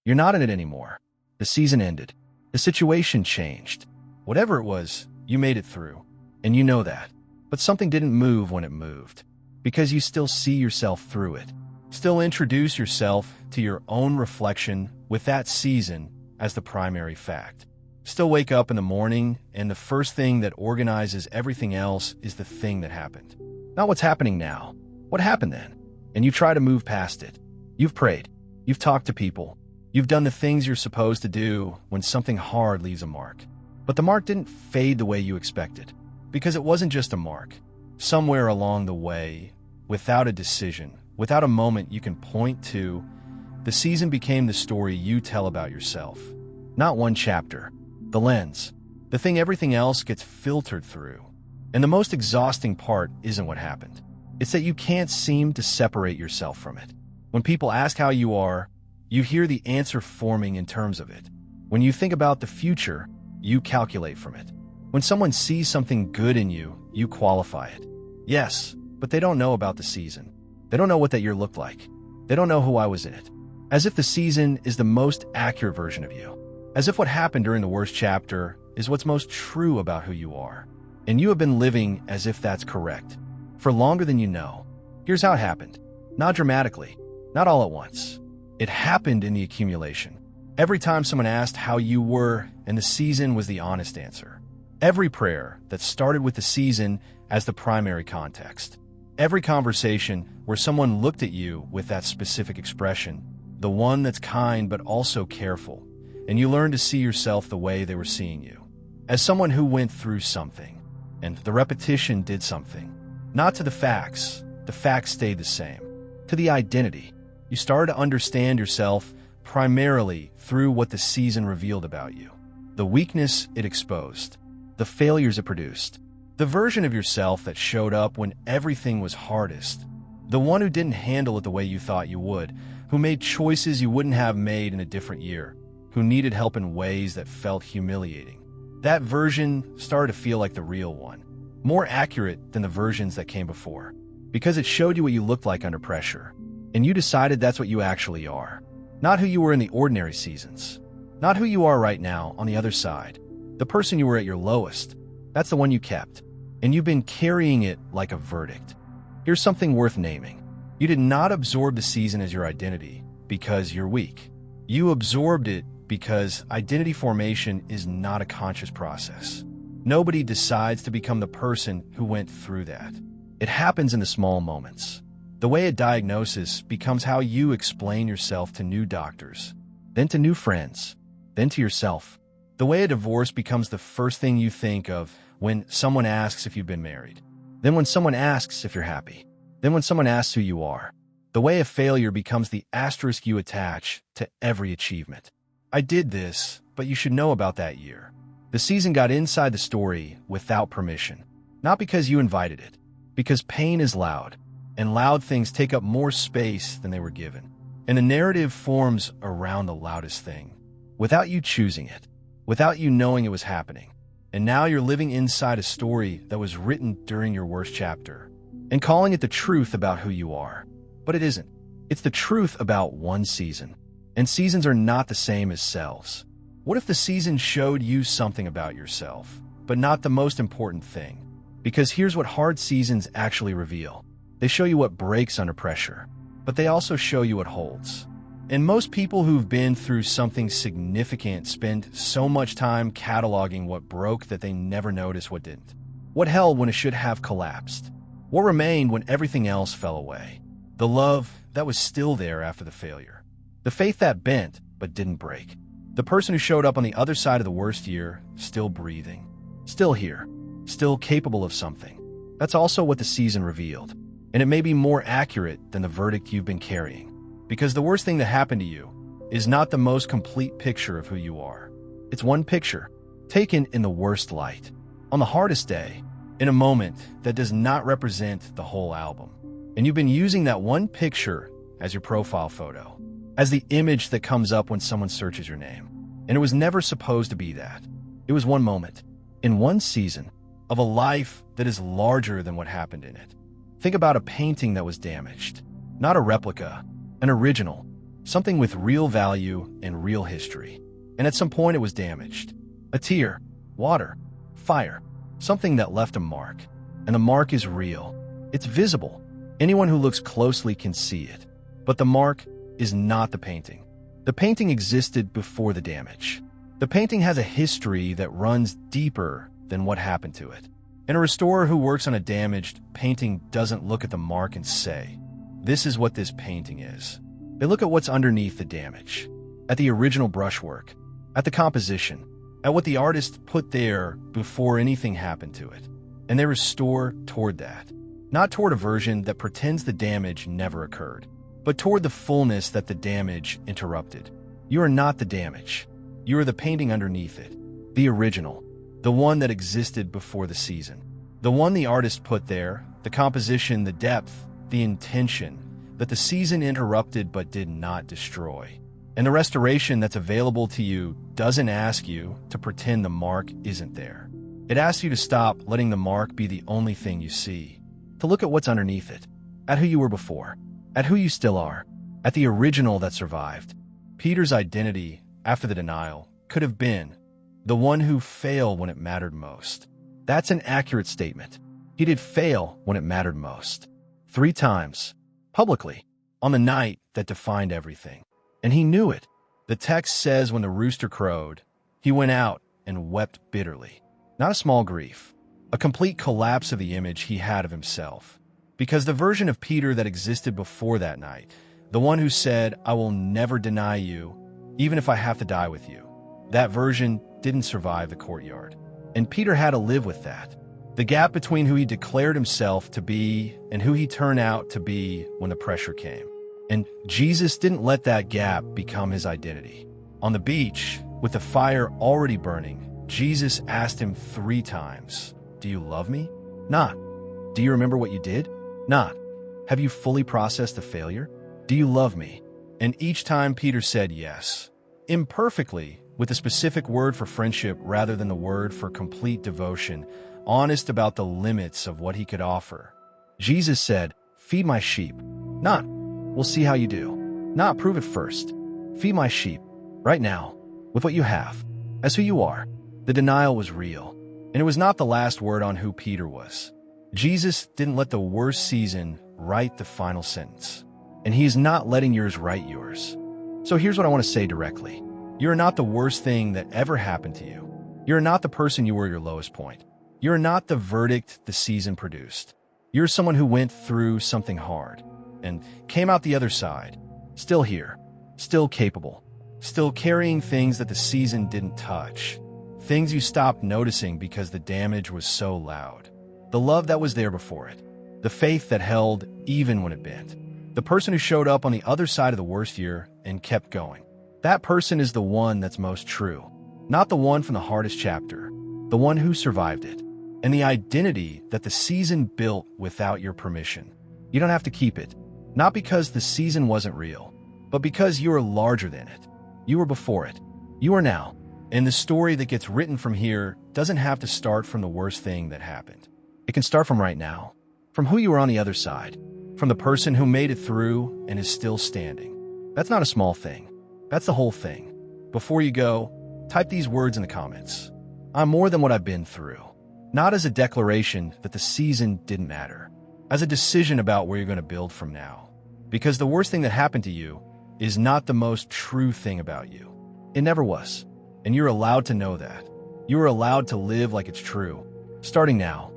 You're not in it anymore. The season ended. The situation changed. Whatever it was, you made it through. And you know that. But something didn't move when it moved. Because you still see yourself through it. Still introduce yourself to your own reflection with that season as the primary fact. Still wake up in the morning, and the first thing that organizes everything else is the thing that happened. Not what's happening now. What happened then? And you try to move past it. You've prayed. You've talked to people. You've done the things you're supposed to do when something hard leaves a mark. But the mark didn't fade the way you expected. Because it wasn't just a mark. Somewhere along the way, without a decision, without a moment you can point to, the season became the story you tell about yourself. Not one chapter. The lens. The thing everything else gets filtered through. And the most exhausting part isn't what happened. It's that you can't seem to separate yourself from it. When people ask how you are, you hear the answer forming in terms of it. When you think about the future, you calculate from it. When someone sees something good in you, you qualify it. Yes, but they don't know about the season. They don't know what that year looked like. They don't know who I was in it. As if the season is the most accurate version of you. As if what happened during the worst chapter is what's most true about who you are. And you have been living as if that's correct. For longer than you know. Here's how it happened. Not dramatically. Not all at once. It happened in the accumulation. Every time someone asked how you were, and the season was the honest answer. Every prayer that started with the season as the primary context. Every conversation where someone looked at you with that specific expression. The one that's kind but also careful. And you learn to see yourself the way they were seeing you. As someone who went through something. And the repetition did something. Not to the facts stayed the same. To the identity. You started to understand yourself primarily through what the season revealed about you. The weakness it exposed. The failures it produced. The version of yourself that showed up when everything was hardest. The one who didn't handle it the way you thought you would. Who made choices you wouldn't have made in a different year. Who needed help in ways that felt humiliating. That version started to feel like the real one. More accurate than the versions that came before. Because it showed you what you looked like under pressure. And you decided that's what you actually are. Not who you were in the ordinary seasons. Not who you are right now on the other side. The person you were at your lowest. That's the one you kept. And you've been carrying it like a verdict. Here's something worth naming. You did not absorb the season as your identity because you're weak. You absorbed it because identity formation is not a conscious process. Nobody decides to become the person who went through that. It happens in the small moments. The way a diagnosis becomes how you explain yourself to new doctors, then to new friends, then to yourself. The way a divorce becomes the first thing you think of when someone asks if you've been married. Then when someone asks if you're happy. Then when someone asks who you are. The way a failure becomes the asterisk you attach to every achievement. I did this, but you should know about that year. The season got inside the story without permission. Not because you invited it. Because pain is loud. And loud things take up more space than they were given. And the narrative forms around the loudest thing. Without you choosing it. Without you knowing it was happening. And now you're living inside a story that was written during your worst chapter. And calling it the truth about who you are. But it isn't. It's the truth about one season. And seasons are not the same as selves. What if the season showed you something about yourself, but not the most important thing? Because here's what hard seasons actually reveal. They show you what breaks under pressure, but they also show you what holds. And most people who've been through something significant spend so much time cataloging what broke that they never notice what didn't. What held when it should have collapsed? What remained when everything else fell away? The love that was still there after the failure. The faith that bent but didn't break. The person who showed up on the other side of the worst year, still breathing. Still here. Still capable of something. That's also what the season revealed. And it may be more accurate than the verdict you've been carrying. Because the worst thing that happened to you is not the most complete picture of who you are. It's one picture, taken in the worst light. On the hardest day, in a moment that does not represent the whole album. And you've been using that one picture as your profile photo. As the image that comes up when someone searches your name. And it was never supposed to be that. It was one moment, in one season, of a life that is larger than what happened in it. Think about a painting that was damaged. Not a replica, an original. something with real value and real history. And at some point it was damaged. A tear, water, fire, something that left a mark. And the mark is real. It's visible. Anyone who looks closely can see it. But the mark is not the painting. The painting existed before the damage. The painting has a history that runs deeper than what happened to it. And a restorer who works on a damaged painting doesn't look at the mark and say, "This is what this painting is." They look at what's underneath the damage, at the original brushwork, at the composition, at what the artist put there before anything happened to it. And they restore toward that, not toward a version that pretends the damage never occurred, but toward the fullness that the damage interrupted. You are not the damage. You are the painting underneath it, the original, the one that existed before the season, the one the artist put there, the composition, the depth, the intention that the season interrupted but did not destroy. And the restoration that's available to you doesn't ask you to pretend the mark isn't there. It asks you to stop letting the mark be the only thing you see, to look at what's underneath it, at who you were before, at who you still are, at the original that survived. Peter's identity after the denial could have been the one who failed when it mattered most. That's an accurate statement. He did fail when it mattered most. 3 times, publicly, on the night that defined everything. And he knew it. The text says when the rooster crowed, he went out and wept bitterly. Not a small grief, a complete collapse of the image he had of himself. Because the version of Peter that existed before that night, the one who said, "I will never deny you, even if I have to die with you," that version didn't survive the courtyard. And Peter had to live with that. The gap between who he declared himself to be and who he turned out to be when the pressure came. And Jesus didn't let that gap become his identity. On the beach, with the fire already burning, Jesus asked him 3 times, "Do you love me?" Not, "Do you remember what you did?" Not, "Have you fully processed the failure?" "Do you love me?" And each time Peter said yes, imperfectly, with a specific word for friendship rather than the word for complete devotion, honest about the limits of what he could offer. Jesus said, "Feed my sheep." Not, "We'll see how you do." Not, "Prove it first." Feed my sheep, right now, with what you have, as who you are. The denial was real, and it was not the last word on who Peter was. Jesus didn't let the worst season write the final sentence, and he is not letting yours write yours. So here's what I want to say directly. You are not the worst thing that ever happened to you. You are not the person you were at your lowest point. You are not the verdict the season produced. You're someone who went through something hard and came out the other side, still here, still capable, still carrying things that the season didn't touch, things you stopped noticing because the damage was so loud. The love that was there before it, the faith that held even when it bent, the person who showed up on the other side of the worst year and kept going. That person is the one that's most true, not the one from the hardest chapter, the one who survived it, and the identity that the season built without your permission. You don't have to keep it, not because the season wasn't real, but because you are larger than it. You were before it. You are now. And the story that gets written from here doesn't have to start from the worst thing that happened. It can start from right now, from who you are on the other side, from the person who made it through and is still standing. That's not a small thing. That's the whole thing. Before you go, type these words in the comments. I'm more than what I've been through. Not as a declaration that the season didn't matter, as a decision about where you're going to build from now. Because the worst thing that happened to you is not the most true thing about you. It never was. And you're allowed to know that. You are allowed to live like it's true, starting now.